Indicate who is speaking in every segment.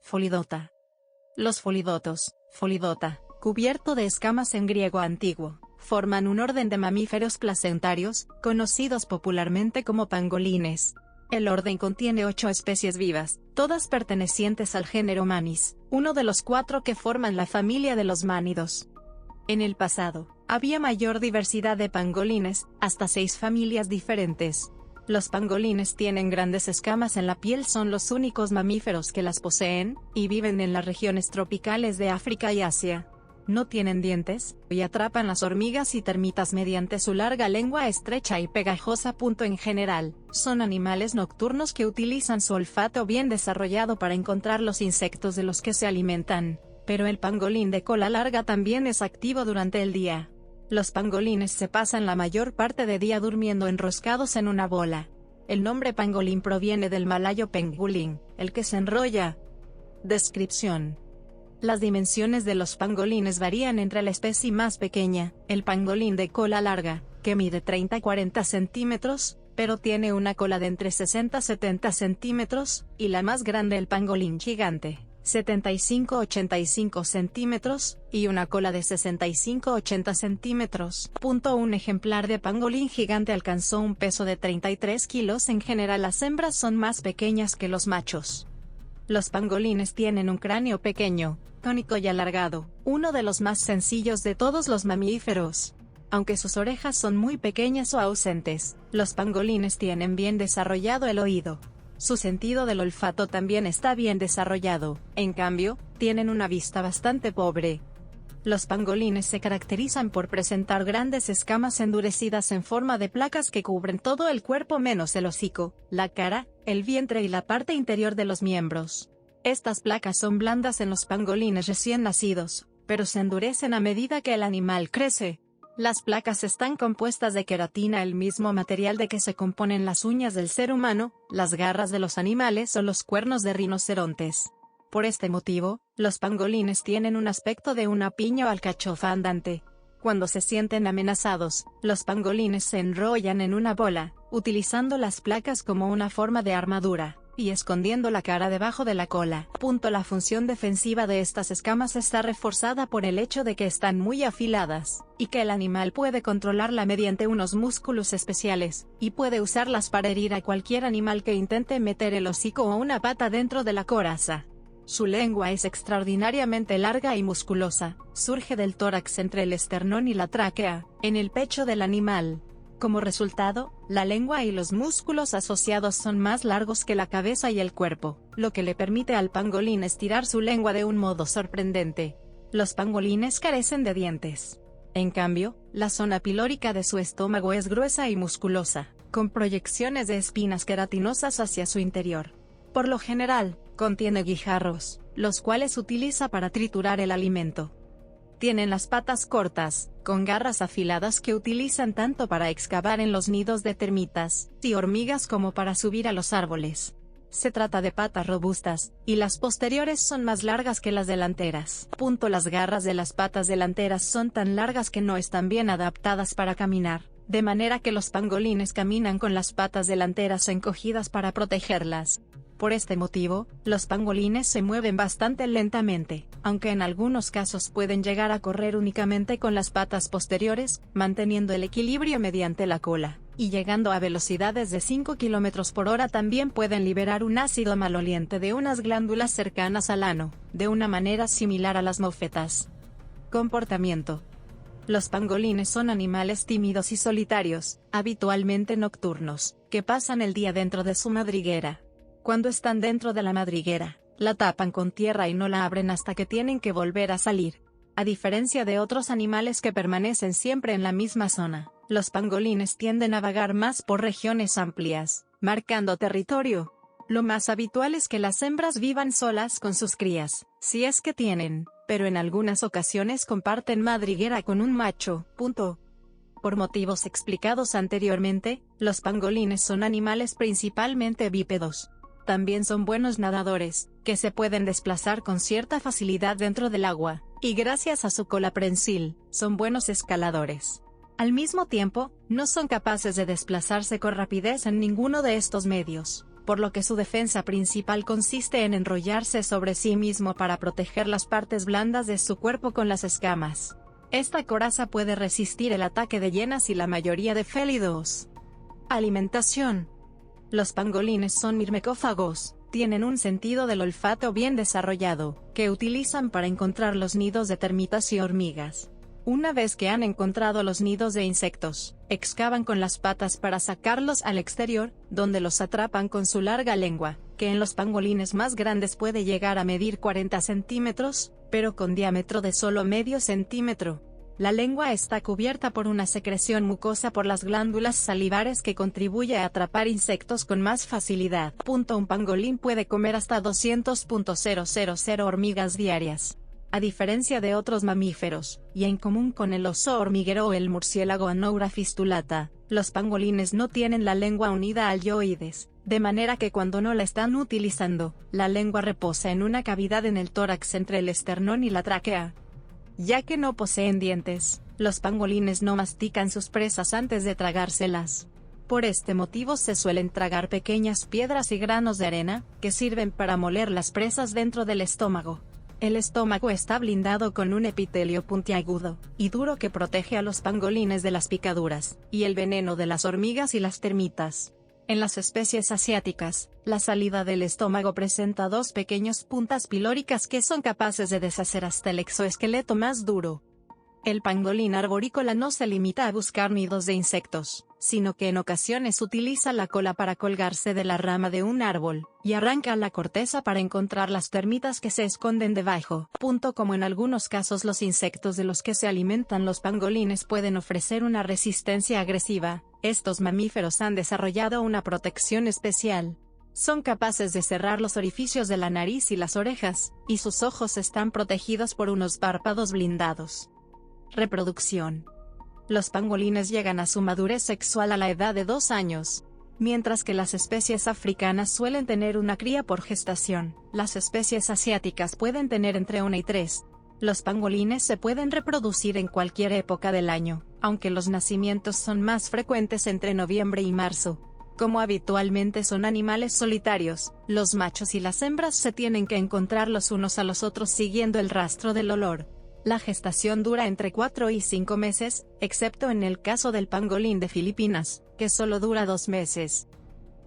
Speaker 1: Folidota. Los folidotos, Folidota, cubierto de escamas en griego antiguo, forman un orden de mamíferos placentarios, conocidos popularmente como pangolines. El orden contiene 8 especies vivas, todas pertenecientes al género Manis, uno de los 4 que forman la familia de los mánidos. En el pasado, había mayor diversidad de pangolines, hasta 6 familias diferentes. Los pangolines tienen grandes escamas en la piel, son los únicos mamíferos que las poseen, y viven en las regiones tropicales de África y Asia. No tienen dientes, y atrapan las hormigas y termitas mediante su larga lengua estrecha y pegajosa. En general, son animales nocturnos que utilizan su olfato bien desarrollado para encontrar los insectos de los que se alimentan, pero el pangolín de cola larga también es activo durante el día. Los pangolines se pasan la mayor parte del día durmiendo enroscados en una bola. El nombre pangolín proviene del malayo pengulin, el que se enrolla. Descripción. Las dimensiones de los pangolines varían entre la especie más pequeña, el pangolín de cola larga, que mide 30 a 40 centímetros, pero tiene una cola de entre 60 a 70 centímetros, y la más grande, el pangolín gigante, 75 a 85 centímetros, y una cola de 65 a 80 centímetros. Un ejemplar de pangolín gigante alcanzó un peso de 33 kilos. En general, las hembras son más pequeñas que los machos. Los pangolines tienen un cráneo pequeño, tónico y alargado, uno de los más sencillos de todos los mamíferos. Aunque sus orejas son muy pequeñas o ausentes, los pangolines tienen bien desarrollado el oído. Su sentido del olfato también está bien desarrollado, en cambio, tienen una vista bastante pobre. Los pangolines se caracterizan por presentar grandes escamas endurecidas en forma de placas que cubren todo el cuerpo menos el hocico, la cara, el vientre y la parte interior de los miembros. Estas placas son blandas en los pangolines recién nacidos, pero se endurecen a medida que el animal crece. Las placas están compuestas de queratina, el mismo material de que se componen las uñas del ser humano, las garras de los animales o los cuernos de rinocerontes. Por este motivo, los pangolines tienen un aspecto de una piña o alcachofa andante. Cuando se sienten amenazados, los pangolines se enrollan en una bola, utilizando las placas como una forma de armadura, y escondiendo la cara debajo de la cola. La función defensiva de estas escamas está reforzada por el hecho de que están muy afiladas, y que el animal puede controlarla mediante unos músculos especiales, y puede usarlas para herir a cualquier animal que intente meter el hocico o una pata dentro de la coraza. Su lengua es extraordinariamente larga y musculosa, surge del tórax entre el esternón y la tráquea, en el pecho del animal. Como resultado, la lengua y los músculos asociados son más largos que la cabeza y el cuerpo, lo que le permite al pangolín estirar su lengua de un modo sorprendente. Los pangolines carecen de dientes. En cambio, la zona pilórica de su estómago es gruesa y musculosa, con proyecciones de espinas queratinosas hacia su interior. Por lo general, contiene guijarros, los cuales utiliza para triturar el alimento. Tienen las patas cortas, con garras afiladas que utilizan tanto para excavar en los nidos de termitas y hormigas como para subir a los árboles. Se trata de patas robustas, y las posteriores son más largas que las delanteras. Las garras de las patas delanteras son tan largas que no están bien adaptadas para caminar, de manera que los pangolines caminan con las patas delanteras encogidas para protegerlas. Por este motivo, los pangolines se mueven bastante lentamente, aunque en algunos casos pueden llegar a correr únicamente con las patas posteriores, manteniendo el equilibrio mediante la cola, y llegando a velocidades de 5 km por hora. También pueden liberar un ácido maloliente de unas glándulas cercanas al ano, de una manera similar a las mofetas. Comportamiento. Los pangolines son animales tímidos y solitarios, habitualmente nocturnos, que pasan el día dentro de su madriguera. Cuando están dentro de la madriguera, la tapan con tierra y no la abren hasta que tienen que volver a salir. A diferencia de otros animales que permanecen siempre en la misma zona, los pangolines tienden a vagar más por regiones amplias, marcando territorio. Lo más habitual es que las hembras vivan solas con sus crías, si es que tienen, pero en algunas ocasiones comparten madriguera con un macho. Por motivos explicados anteriormente, los pangolines son animales principalmente bípedos. También son buenos nadadores, que se pueden desplazar con cierta facilidad dentro del agua, y gracias a su cola prensil, son buenos escaladores. Al mismo tiempo, no son capaces de desplazarse con rapidez en ninguno de estos medios. por lo que su defensa principal consiste en enrollarse sobre sí mismo para proteger las partes blandas de su cuerpo con las escamas. Esta coraza puede resistir el ataque de hienas y la mayoría de félidos. Alimentación. Los pangolines son mirmecófagos, tienen un sentido del olfato bien desarrollado, que utilizan para encontrar los nidos de termitas y hormigas. Una vez que han encontrado los nidos de insectos, excavan con las patas para sacarlos al exterior, donde los atrapan con su larga lengua, que en los pangolines más grandes puede llegar a medir 40 centímetros, pero con diámetro de solo medio centímetro. La lengua está cubierta por una secreción mucosa por las glándulas salivares que contribuye a atrapar insectos con más facilidad. Un pangolín puede comer hasta 200.000 hormigas diarias. A diferencia de otros mamíferos, y en común con el oso hormiguero o el murciélago Anoura fistulata, los pangolines no tienen la lengua unida al yoides, de manera que cuando no la están utilizando, la lengua reposa en una cavidad en el tórax entre el esternón y la tráquea. Ya que no poseen dientes, los pangolines no mastican sus presas antes de tragárselas. Por este motivo se suelen tragar pequeñas piedras y granos de arena, que sirven para moler las presas dentro del estómago. El estómago está blindado con un epitelio puntiagudo y duro que protege a los pangolines de las picaduras y el veneno de las hormigas y las termitas. En las especies asiáticas, la salida del estómago presenta dos pequeñas puntas pilóricas que son capaces de deshacer hasta el exoesqueleto más duro. El pangolín arborícola no se limita a buscar nidos de insectos, sino que en ocasiones utiliza la cola para colgarse de la rama de un árbol, y arranca la corteza para encontrar las termitas que se esconden debajo. Como en algunos casos los insectos de los que se alimentan los pangolines pueden ofrecer una resistencia agresiva, estos mamíferos han desarrollado una protección especial. Son capaces de cerrar los orificios de la nariz y las orejas, y sus ojos están protegidos por unos párpados blindados. Reproducción. Los pangolines llegan a su madurez sexual a la edad de 2 años. Mientras que las especies africanas suelen tener una cría por gestación, las especies asiáticas pueden tener entre 1 y 3. Los pangolines se pueden reproducir en cualquier época del año, aunque los nacimientos son más frecuentes entre noviembre y marzo. Como habitualmente son animales solitarios, los machos y las hembras se tienen que encontrar los unos a los otros siguiendo el rastro del olor. La gestación dura entre 4 y 5 meses, excepto en el caso del pangolín de Filipinas, que solo dura 2 meses.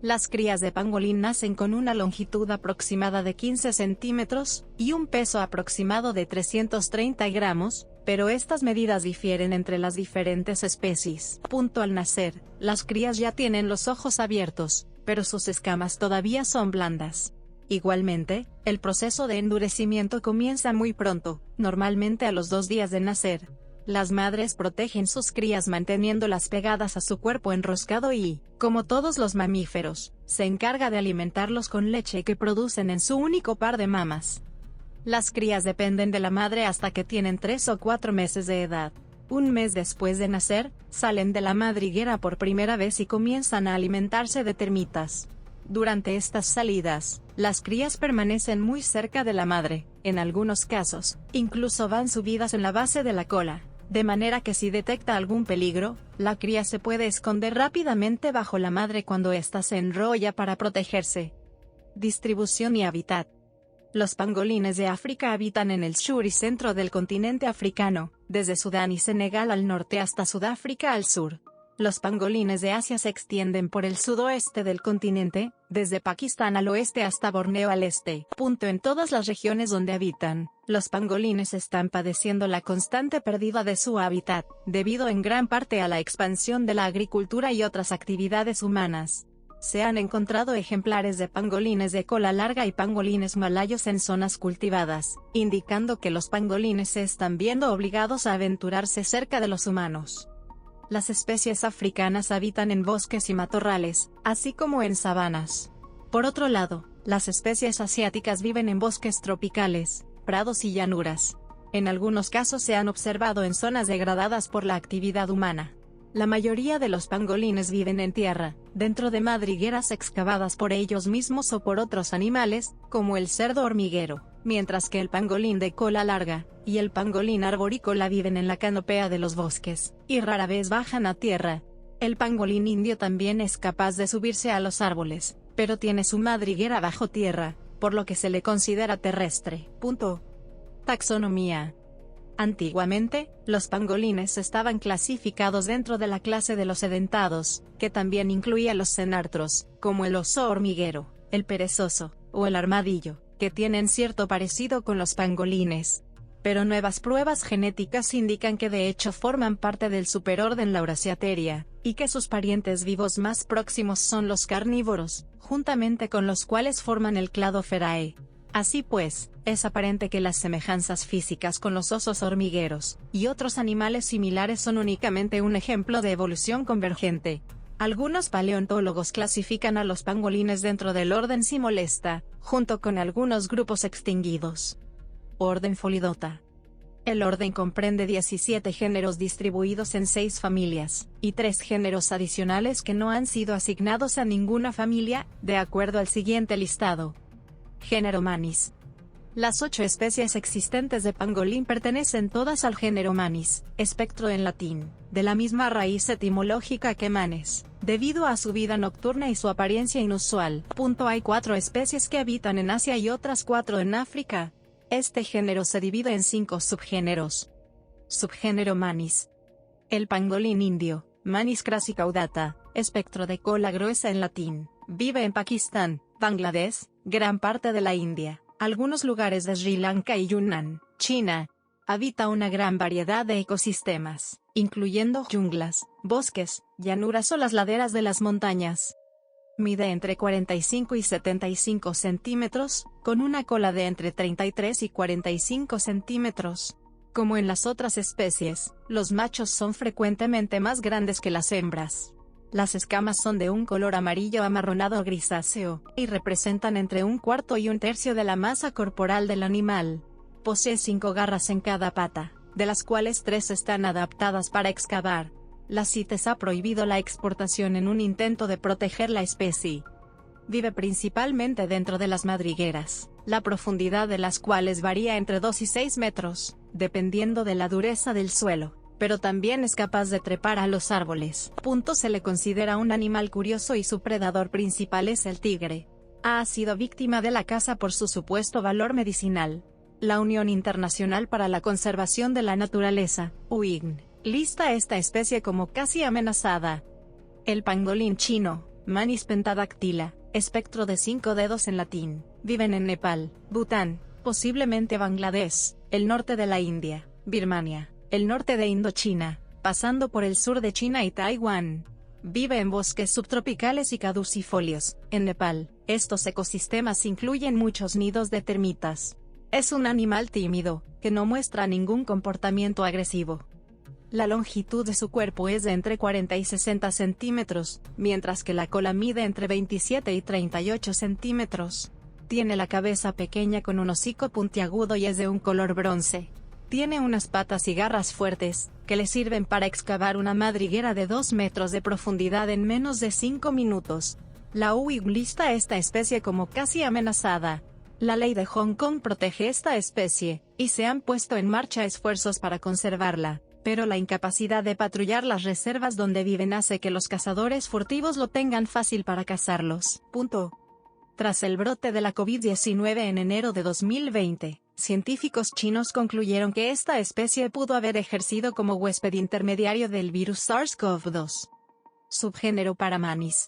Speaker 1: Las crías de pangolín nacen con una longitud aproximada de 15 centímetros, y un peso aproximado de 330 gramos, pero estas medidas difieren entre las diferentes especies. Al nacer, las crías ya tienen los ojos abiertos, pero sus escamas todavía son blandas. Igualmente, el proceso de endurecimiento comienza muy pronto, normalmente a los 2 días de nacer. Las madres protegen sus crías manteniéndolas pegadas a su cuerpo enroscado y, como todos los mamíferos, se encarga de alimentarlos con leche que producen en su único par de mamas. Las crías dependen de la madre hasta que tienen 3 o 4 meses de edad. Un mes después de nacer, salen de la madriguera por primera vez y comienzan a alimentarse de termitas. Durante estas salidas, las crías permanecen muy cerca de la madre, en algunos casos, incluso van subidas en la base de la cola, de manera que si detecta algún peligro, la cría se puede esconder rápidamente bajo la madre cuando ésta se enrolla para protegerse. Distribución y hábitat. Los pangolines de África habitan en el sur y centro del continente africano, desde Sudán y Senegal al norte hasta Sudáfrica al sur. Los pangolines de Asia se extienden por el sudoeste del continente, desde Pakistán al oeste hasta Borneo al este. En todas las regiones donde habitan, los pangolines están padeciendo la constante pérdida de su hábitat, debido en gran parte a la expansión de la agricultura y otras actividades humanas. Se han encontrado ejemplares de pangolines de cola larga y pangolines malayos en zonas cultivadas, indicando que los pangolines se están viendo obligados a aventurarse cerca de los humanos. Las especies africanas habitan en bosques y matorrales, así como en sabanas. Por otro lado, las especies asiáticas viven en bosques tropicales, prados y llanuras. En algunos casos se han observado en zonas degradadas por la actividad humana. La mayoría de los pangolines viven en tierra, dentro de madrigueras excavadas por ellos mismos o por otros animales, como el cerdo hormiguero, mientras que el pangolín de cola larga y el pangolín arborícola viven en la canopea de los bosques, y rara vez bajan a tierra. El pangolín indio también es capaz de subirse a los árboles, pero tiene su madriguera bajo tierra, por lo que se le considera terrestre. Taxonomía. Antiguamente, los pangolines estaban clasificados dentro de la clase de los edentados, que también incluía los cenartros, como el oso hormiguero, el perezoso, o el armadillo, que tienen cierto parecido con los pangolines. Pero nuevas pruebas genéticas indican que de hecho forman parte del superorden Lauraciatheria, y que sus parientes vivos más próximos son los carnívoros, juntamente con los cuales forman el clado Ferae. Así pues, es aparente que las semejanzas físicas con los osos hormigueros y otros animales similares son únicamente un ejemplo de evolución convergente. Algunos paleontólogos clasifican a los pangolines dentro del orden Cimolesta, junto con algunos grupos extinguidos. Orden Pholidota. El orden comprende 17 géneros distribuidos en 6 familias, y 3 géneros adicionales que no han sido asignados a ninguna familia, de acuerdo al siguiente listado. Género Manis. Las 8 especies existentes de pangolín pertenecen todas al género Manis, espectro en latín, de la misma raíz etimológica que manes, debido a su vida nocturna y su apariencia inusual. Hay 4 especies que habitan en Asia y otras 4 en África. Este género se divide en 5 subgéneros. Subgénero Manis. El pangolín indio, Manis crassicaudata, espectro de cola gruesa en latín, vive en Pakistán, Bangladesh, gran parte de la India, algunos lugares de Sri Lanka y Yunnan, China. Habita una gran variedad de ecosistemas, incluyendo junglas, bosques, llanuras o las laderas de las montañas. Mide entre 45 y 75 centímetros, con una cola de entre 33 y 45 centímetros. Como en las otras especies, los machos son frecuentemente más grandes que las hembras. Las escamas son de un color amarillo amarronado o grisáceo, y representan entre 1/4 y 1/3 de la masa corporal del animal. Posee 5 garras en cada pata, de las cuales 3 están adaptadas para excavar. La CITES ha prohibido la exportación en un intento de proteger la especie. Vive principalmente dentro de las madrigueras, la profundidad de las cuales varía entre 2 y 6 metros, dependiendo de la dureza del suelo, pero también es capaz de trepar a los árboles. Se le considera un animal curioso y su predador principal es el tigre. Ha sido víctima de la caza por su supuesto valor medicinal. La Unión Internacional para la Conservación de la Naturaleza, UICN, lista esta especie como casi amenazada. El pangolín chino, Manis pentadactyla, espectro de 5 dedos en latín, viven en Nepal, Bután, posiblemente Bangladesh, el norte de la India, Birmania, el norte de Indochina, pasando por el sur de China y Taiwán. Vive en bosques subtropicales y caducifolios. En Nepal, estos ecosistemas incluyen muchos nidos de termitas. Es un animal tímido, que no muestra ningún comportamiento agresivo. La longitud de su cuerpo es de entre 40 y 60 centímetros, mientras que la cola mide entre 27 y 38 centímetros. Tiene la cabeza pequeña con un hocico puntiagudo y es de un color bronce. Tiene unas patas y garras fuertes, que le sirven para excavar una madriguera de 2 metros de profundidad en menos de 5 minutos. La UICN lista esta especie como casi amenazada. La ley de Hong Kong protege esta especie, y se han puesto en marcha esfuerzos para conservarla, pero la incapacidad de patrullar las reservas donde viven hace que los cazadores furtivos lo tengan fácil para cazarlos. Tras el brote de la COVID-19 en enero de 2020, científicos chinos concluyeron que esta especie pudo haber ejercido como huésped intermediario del virus SARS-CoV-2. Subgénero para Manis.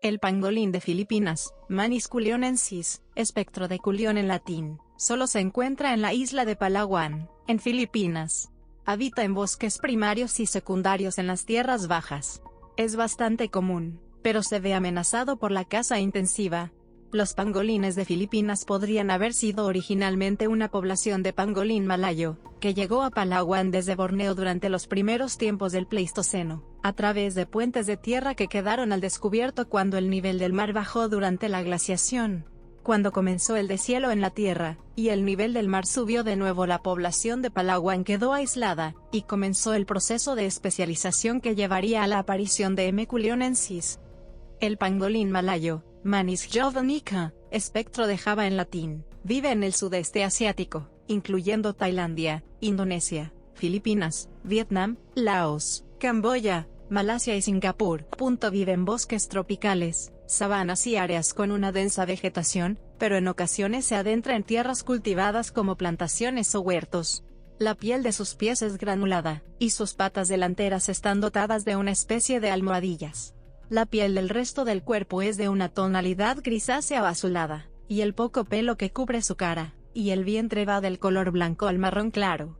Speaker 1: El pangolín de Filipinas, Manis culionensis, espectro de culión en latín, solo se encuentra en la isla de Palawan, en Filipinas. Habita en bosques primarios y secundarios en las tierras bajas. Es bastante común, pero se ve amenazado por la caza intensiva. Los pangolines de Filipinas podrían haber sido originalmente una población de pangolín malayo, que llegó a Palawan desde Borneo durante los primeros tiempos del Pleistoceno, a través de puentes de tierra que quedaron al descubierto cuando el nivel del mar bajó durante la glaciación. Cuando comenzó el deshielo en la Tierra, y el nivel del mar subió de nuevo, la población de Palawan quedó aislada, y comenzó el proceso de especialización que llevaría a la aparición de M. culionensis. El pangolín malayo, Manis javanica, espectro de Java en latín, vive en el sudeste asiático, incluyendo Tailandia, Indonesia, Filipinas, Vietnam, Laos, Camboya, Malasia y Singapur. Vive en bosques tropicales, sabanas y áreas con una densa vegetación, pero en ocasiones se adentra en tierras cultivadas como plantaciones o huertos. La piel de sus pies es granulada, y sus patas delanteras están dotadas de una especie de almohadillas. La piel del resto del cuerpo es de una tonalidad grisácea o azulada, y el poco pelo que cubre su cara y el vientre va del color blanco al marrón claro.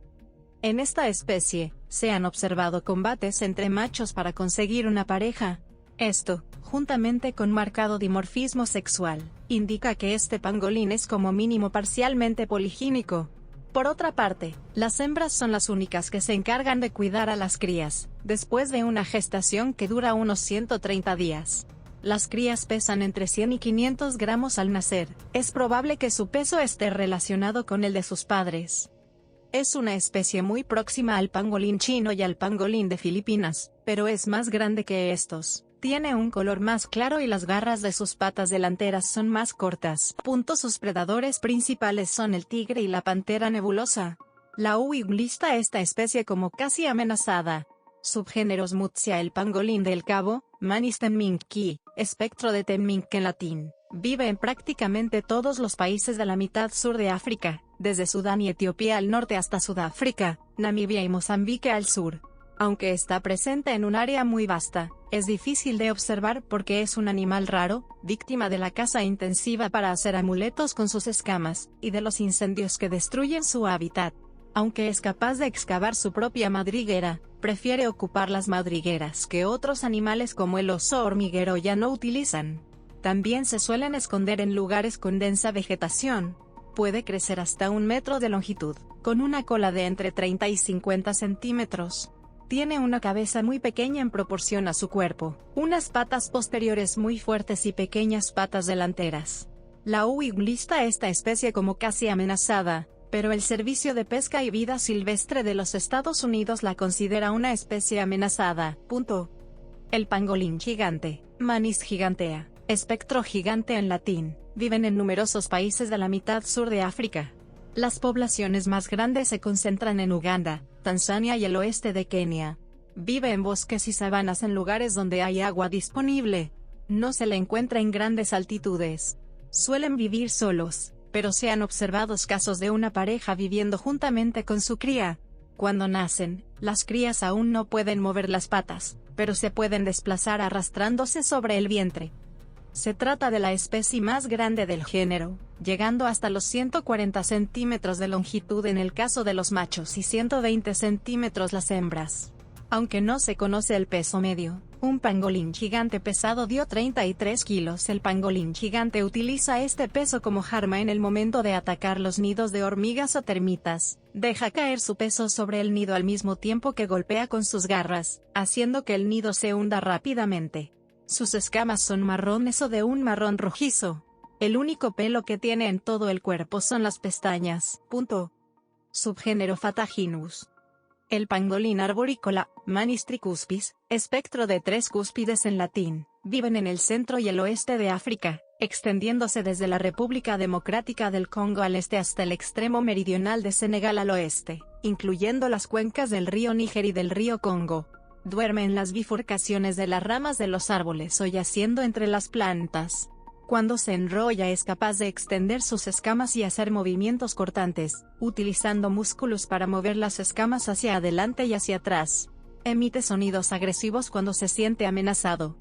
Speaker 1: En esta especie, se han observado combates entre machos para conseguir una pareja. Esto, juntamente con marcado dimorfismo sexual, indica que este pangolín es como mínimo parcialmente poligínico. Por otra parte, las hembras son las únicas que se encargan de cuidar a las crías, después de una gestación que dura unos 130 días. Las crías pesan entre 100 y 500 gramos al nacer. Es probable que su peso esté relacionado con el de sus padres. Es una especie muy próxima al pangolín chino y al pangolín de Filipinas, pero es más grande que estos. Tiene un color más claro y las garras de sus patas delanteras son más cortas. Sus predadores principales son el tigre y la pantera nebulosa. La UI lista esta especie como casi amenazada. Subgéneros Mutzia. El pangolín del Cabo, Manis temminckii, espectro de Temminck en latín, vive en prácticamente todos los países de la mitad sur de África, desde Sudán y Etiopía al norte hasta Sudáfrica, Namibia y Mozambique al sur. Aunque está presente en un área muy vasta, es difícil de observar porque es un animal raro, víctima de la caza intensiva para hacer amuletos con sus escamas, y de los incendios que destruyen su hábitat. Aunque es capaz de excavar su propia madriguera, prefiere ocupar las madrigueras que otros animales como el oso hormiguero ya no utilizan. También se suelen esconder en lugares con densa vegetación. Puede crecer hasta 1 metro de longitud, con una cola de entre 30 y 50 centímetros. Tiene una cabeza muy pequeña en proporción a su cuerpo, unas patas posteriores muy fuertes y pequeñas patas delanteras. La UI lista esta especie como casi amenazada, pero el Servicio de Pesca y Vida Silvestre de los Estados Unidos la considera una especie amenazada. El pangolín gigante, Manis gigantea, espectro gigante en latín, viven en numerosos países de la mitad sur de África. Las poblaciones más grandes se concentran en Uganda, Tanzania y el oeste de Kenia. Vive en bosques y sabanas en lugares donde hay agua disponible. No se le encuentra en grandes altitudes. Suelen vivir solos, pero se han observado casos de una pareja viviendo juntamente con su cría. Cuando nacen, las crías aún no pueden mover las patas, pero se pueden desplazar arrastrándose sobre el vientre. Se trata de la especie más grande del género, llegando hasta los 140 centímetros de longitud en el caso de los machos y 120 centímetros las hembras. Aunque no se conoce el peso medio, un pangolín gigante pesado dio 33 kilos. El pangolín gigante utiliza este peso como arma en el momento de atacar los nidos de hormigas o termitas. Deja caer su peso sobre el nido al mismo tiempo que golpea con sus garras, haciendo que el nido se hunda rápidamente. Sus escamas son marrones o de un marrón rojizo. El único pelo que tiene en todo el cuerpo son las pestañas. Subgénero Fataginus. El pangolín arborícola, Manis tricuspis, espectro de 3 cúspides en latín, viven en el centro y el oeste de África, extendiéndose desde la República Democrática del Congo al este hasta el extremo meridional de Senegal al oeste, incluyendo las cuencas del río Níger y del río Congo. Duerme en las bifurcaciones de las ramas de los árboles o yaciendo entre las plantas. Cuando se enrolla es capaz de extender sus escamas y hacer movimientos cortantes, utilizando músculos para mover las escamas hacia adelante y hacia atrás. Emite sonidos agresivos cuando se siente amenazado.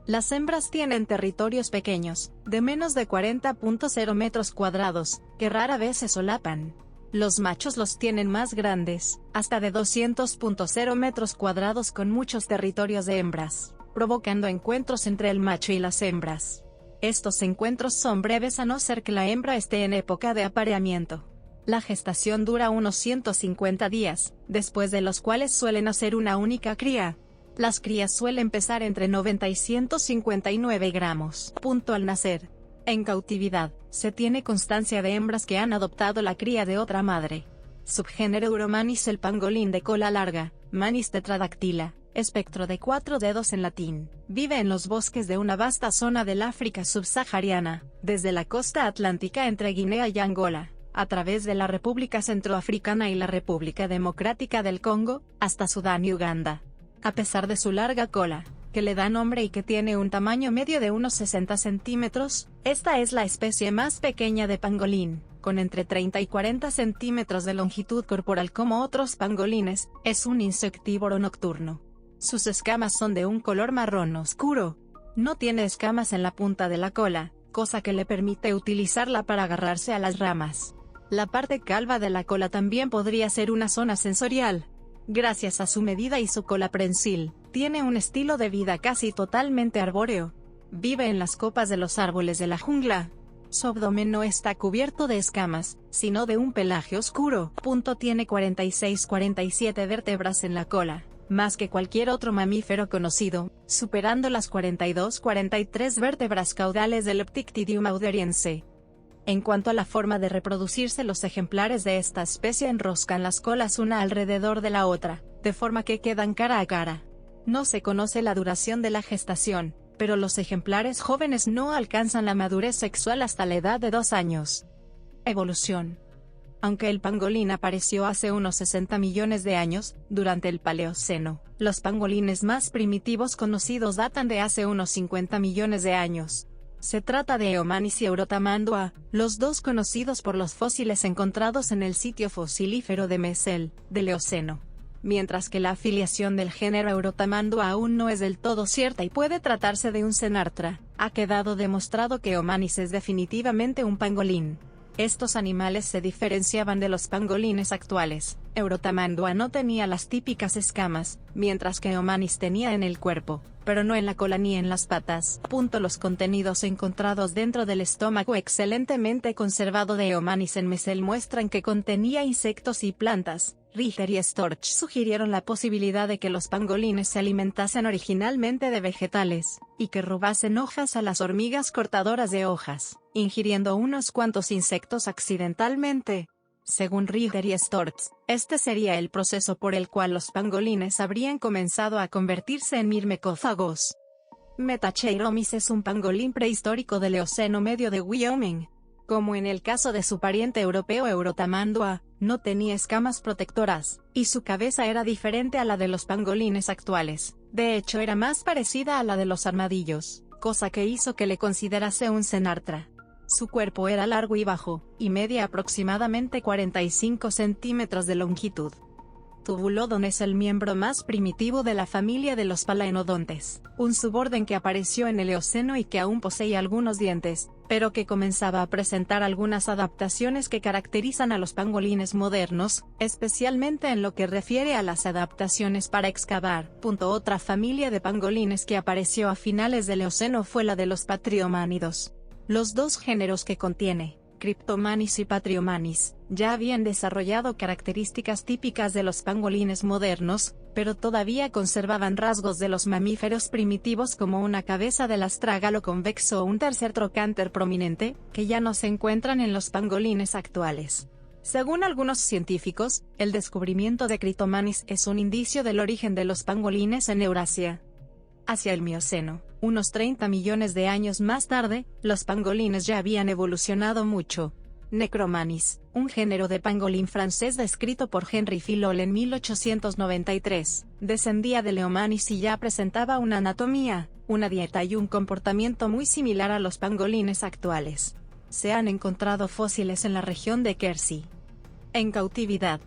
Speaker 1: Las hembras tienen territorios pequeños, de menos de 40.0 metros cuadrados, que rara vez se solapan. Los machos los tienen más grandes, hasta de 200.0 metros cuadrados con muchos territorios de hembras, provocando encuentros entre el macho y las hembras. Estos encuentros son breves a no ser que la hembra esté en época de apareamiento. La gestación dura unos 150 días, después de los cuales suelen hacer una única cría. Las crías suelen pesar entre 90 y 159 gramos. Al nacer. En cautividad, se tiene constancia de hembras que han adoptado la cría de otra madre. Subgénero Uromanis. El pangolín de cola larga, Manis tetradactyla, espectro de 4 dedos en latín, vive en los bosques de una vasta zona del África subsahariana, desde la costa atlántica entre Guinea y Angola, a través de la República Centroafricana y la República Democrática del Congo, hasta Sudán y Uganda. A pesar de su larga cola, que le da nombre y que tiene un tamaño medio de unos 60 centímetros. Esta es la especie más pequeña de pangolín, con entre 30 y 40 centímetros de longitud corporal. Como otros pangolines, es un insectívoro nocturno. Sus escamas son de un color marrón oscuro. No tiene escamas en la punta de la cola, cosa que le permite utilizarla para agarrarse a las ramas. La parte calva de la cola también podría ser una zona sensorial. Gracias a su medida y su cola prensil, tiene un estilo de vida casi totalmente arbóreo. Vive en las copas de los árboles de la jungla. Su abdomen no está cubierto de escamas, sino de un pelaje oscuro. Tiene 46-47 vértebras en la cola, más que cualquier otro mamífero conocido, superando las 42-43 vértebras caudales del Leptictidium auderiense. En cuanto a la forma de reproducirse, los ejemplares de esta especie enroscan las colas una alrededor de la otra, de forma que quedan cara a cara. No se conoce la duración de la gestación, pero los ejemplares jóvenes no alcanzan la madurez sexual hasta la edad de 2 años. Evolución. Aunque el pangolín apareció hace unos 60 millones de años, durante el Paleoceno, los pangolines más primitivos conocidos datan de hace unos 50 millones de años. Se trata de Eomanis y Eurotamandua, los dos conocidos por los fósiles encontrados en el sitio fosilífero de Messel, del Eoceno. Mientras que la afiliación del género Eurotamandua aún no es del todo cierta y puede tratarse de un Xenarthra, ha quedado demostrado que Eomanis es definitivamente un pangolín. Estos animales se diferenciaban de los pangolines actuales. Eurotamandua no tenía las típicas escamas, mientras que Eomanis tenía en el cuerpo, pero no en la cola ni en las patas. Los contenidos encontrados dentro del estómago excelentemente conservado de Eomanis en Messel muestran que contenía insectos y plantas. Richter y Storch sugirieron la posibilidad de que los pangolines se alimentasen originalmente de vegetales, y que robasen hojas a las hormigas cortadoras de hojas, ingiriendo unos cuantos insectos accidentalmente. Según Richter y Storch, este sería el proceso por el cual los pangolines habrían comenzado a convertirse en mirmecófagos. Metacheiromis es un pangolín prehistórico del Eoceno medio de Wyoming. Como en el caso de su pariente europeo Eurotamandua, no tenía escamas protectoras, y su cabeza era diferente a la de los pangolines actuales. De hecho, era más parecida a la de los armadillos, cosa que hizo que le considerase un Xenarthra. Su cuerpo era largo y bajo, y medía aproximadamente 45 centímetros de longitud. Tubulodon es el miembro más primitivo de la familia de los Palaenodontes, un suborden que apareció en el Eoceno y que aún posee algunos dientes, pero que comenzaba a presentar algunas adaptaciones que caracterizan a los pangolines modernos, especialmente en lo que refiere a las adaptaciones para excavar. Otra familia de pangolines que apareció a finales del Eoceno fue la de los patriománidos. Los dos géneros que contiene, Cryptomanis y Patriomanis, ya habían desarrollado características típicas de los pangolines modernos, pero todavía conservaban rasgos de los mamíferos primitivos como una cabeza del astrágalo convexo o un tercer trocánter prominente, que ya no se encuentran en los pangolines actuales. Según algunos científicos, el descubrimiento de Cryptomanis es un indicio del origen de los pangolines en Eurasia. Hacia el Mioceno, unos 30 millones de años más tarde, los pangolines ya habían evolucionado mucho. Necromanis, un género de pangolín francés descrito por Henry Filol en 1893, descendía de Eomanis y ya presentaba una anatomía, una dieta y un comportamiento muy similar a los pangolines actuales. Se han encontrado fósiles en la región de Quercy. En cautividad.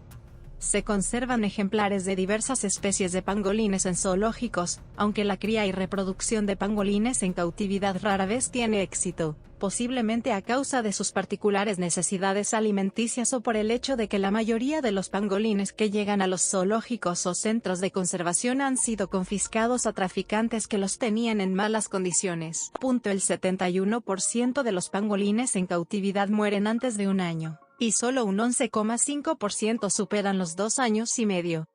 Speaker 1: Se conservan ejemplares de diversas especies de pangolines en zoológicos, aunque la cría y reproducción de pangolines en cautividad rara vez tiene éxito, posiblemente a causa de sus particulares necesidades alimenticias o por el hecho de que la mayoría de los pangolines que llegan a los zoológicos o centros de conservación han sido confiscados a traficantes que los tenían en malas condiciones. El 71% de los pangolines en cautividad mueren antes de un año, y solo un 11,5% superan los 2 años y medio.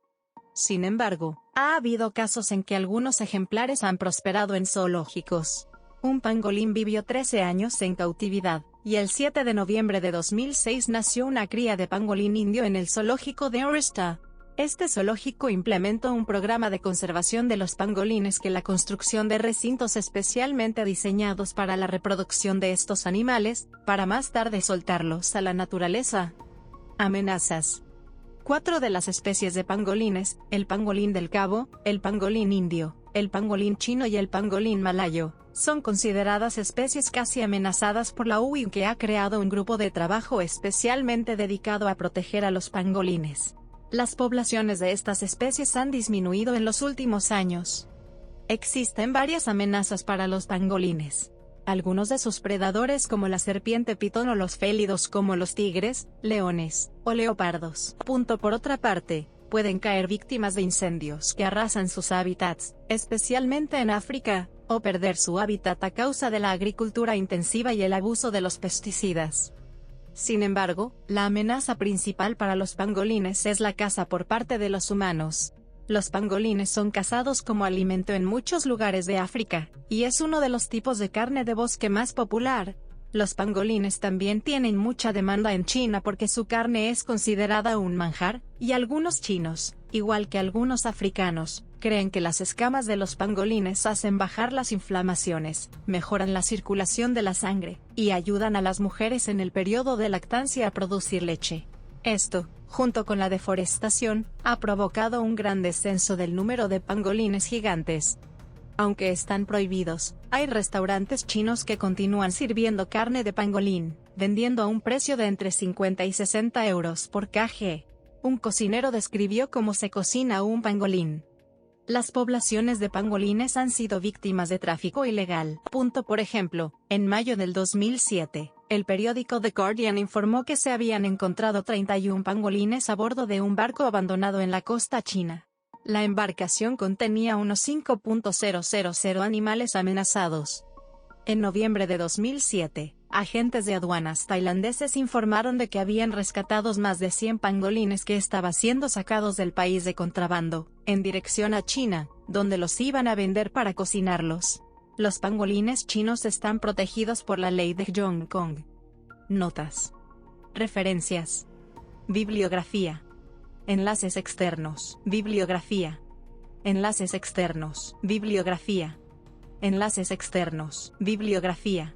Speaker 1: Sin embargo, ha habido casos en que algunos ejemplares han prosperado en zoológicos. Un pangolín vivió 13 años en cautividad, y el 7 de noviembre de 2006 nació una cría de pangolín indio en el zoológico de Orista. Este zoológico implementó un programa de conservación de los pangolines que la construcción de recintos especialmente diseñados para la reproducción de estos animales, para más tarde soltarlos a la naturaleza. Amenazas. 4 de las especies de pangolines, el pangolín del Cabo, el pangolín indio, el pangolín chino y el pangolín malayo, son consideradas especies casi amenazadas por la UN, que ha creado un grupo de trabajo especialmente dedicado a proteger a los pangolines. Las poblaciones de estas especies han disminuido en los últimos años. Existen varias amenazas para los pangolines. Algunos de sus predadores, como la serpiente pitón, o los félidos como los tigres, leones o leopardos. Por otra parte, pueden caer víctimas de incendios que arrasan sus hábitats, especialmente en África, o perder su hábitat a causa de la agricultura intensiva y el abuso de los pesticidas. Sin embargo, la amenaza principal para los pangolines es la caza por parte de los humanos. Los pangolines son cazados como alimento en muchos lugares de África, y es uno de los tipos de carne de bosque más popular. Los pangolines también tienen mucha demanda en China porque su carne es considerada un manjar, y algunos chinos, igual que algunos africanos, creen que las escamas de los pangolines hacen bajar las inflamaciones, mejoran la circulación de la sangre, y ayudan a las mujeres en el periodo de lactancia a producir leche. Esto, junto con la deforestación, ha provocado un gran descenso del número de pangolines gigantes. Aunque están prohibidos, hay restaurantes chinos que continúan sirviendo carne de pangolín, vendiendo a un precio de entre 50 y 60 euros por kg. Un cocinero describió cómo se cocina un pangolín. Las poblaciones de pangolines han sido víctimas de tráfico ilegal. Por ejemplo, en mayo del 2007, el periódico The Guardian informó que se habían encontrado 31 pangolines a bordo de un barco abandonado en la costa china. La embarcación contenía unos 5,000 animales amenazados. En noviembre de 2007, agentes de aduanas tailandeses informaron de que habían rescatado más de 100 pangolines que estaban siendo sacados del país de contrabando, en dirección a China, donde los iban a vender para cocinarlos. Los pangolines chinos están protegidos por la ley de Hong Kong. Notas. Referencias. Bibliografía. Enlaces externos. Bibliografía. Enlaces externos. Bibliografía. Enlaces externos. Bibliografía.